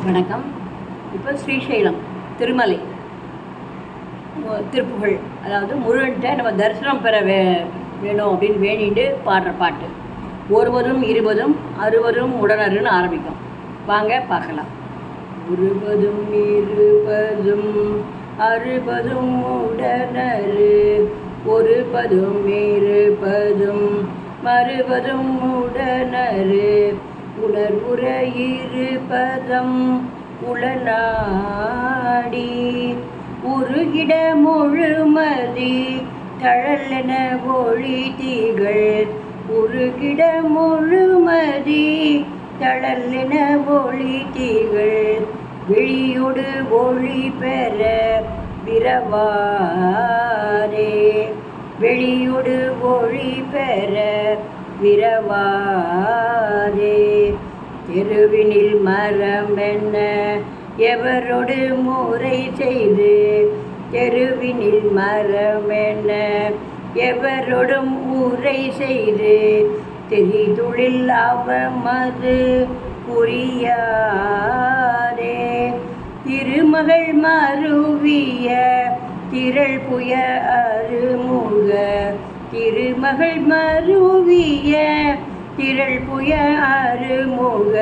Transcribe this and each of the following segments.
வணக்கம். இப்போ ஸ்ரீசைலம் திருமலை திருப்புகழ், அதாவது முருகன்கிட்ட நம்ம தரிசனம் பெற வேணும் அப்படின்னு வேண்டிட்டு பாடுற பாட்டு. ஒருவரும் இருபதும் அறுவரும் உடனருன்னு ஆரம்பிக்கும். வாங்க பார்க்கலாம். ஒருவதும் இருபதும் அறுபதும் உடனரு, ஒருபதும் இருபதும் மறுபதும் உடனரு, உணர்வுற இருபதம் உளநாடி, உருகிட முழுமதி தழலென ஒளி திகழ், உருகிட முழுமதி தழலென ஒளி திகழ், விழியோடு ஒளி பெற விரவாரே, வெளியோடு ஒளி பெற விரவாரே, தெருவினில் மரம் என்ன எவரோடு முறை செய்து, தெருவினில் மரம் என்ன எவரோடும் உரை செய்து, தெரிதுளில் அவமது புரியாரே, திருமகள் மருவிய திரள் புய அருமுக, திருமகள் மருவிய திரள் புய அருமுக,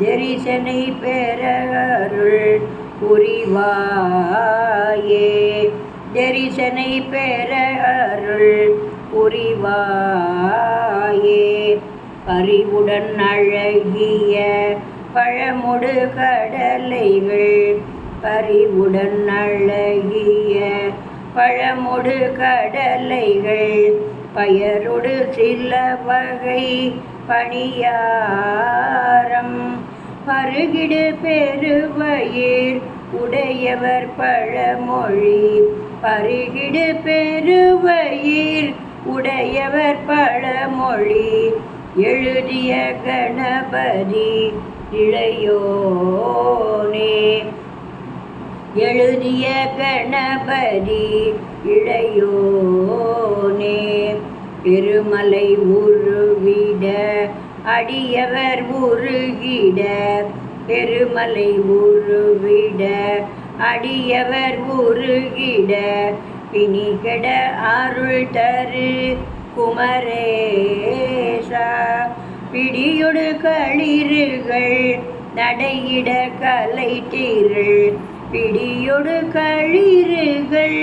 தரிசனை பெற அருள் புரிவாயே, தரிசனை பெற அருள் புரிவாயே, பரிவுடன் அழகிய பழமுடு கடலைகள், பரிவுடன் அழகிய பழமுடு கடலைகள், பயருடு சில வகை பணியாரம், பருகிடு பெருவயிர் உடையவர் பழமொழி, பருகிடு பெருவயிர் உடையவர் பழமொழி, எழுதிய கணபதி இளையோனே, எழுதிய கணபதி இளையோனே, பெருமலை உருவிட அடியவர் உருகிட, பெருமலை உருவிட அடியவர் உருகிட, பிணிகட அருள் தரு குமரேசா, பிடியொடு களிறுகள் நடையிட கலைத்தீர்கள், பிடியொடு களிறுகள்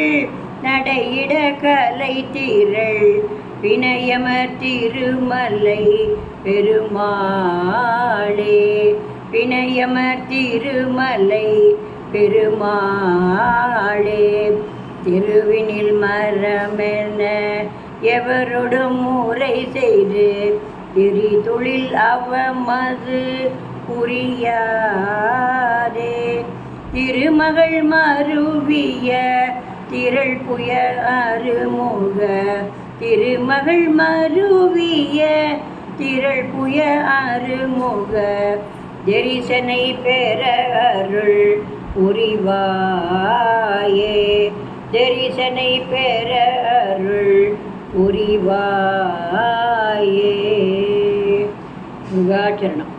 நடையிட கலைத்தீர்கள், வினயமர் திருமலை பெருமாளே, வினயமர் திருமலை பெருமாளே, திருவினில் மரமென எவரோடும் முறை செய்து, திரிதுளில் அவமது புரியாதே, திருமகள் மருவிய திரள் புய அருமுக, திருமகள் மருவிய திரள் புய அருமுக, தரிசனை பெற அருள் புரிவாயே, தரிசனை பெற அருள் புரிவாயே. முருகாச்சரணம்.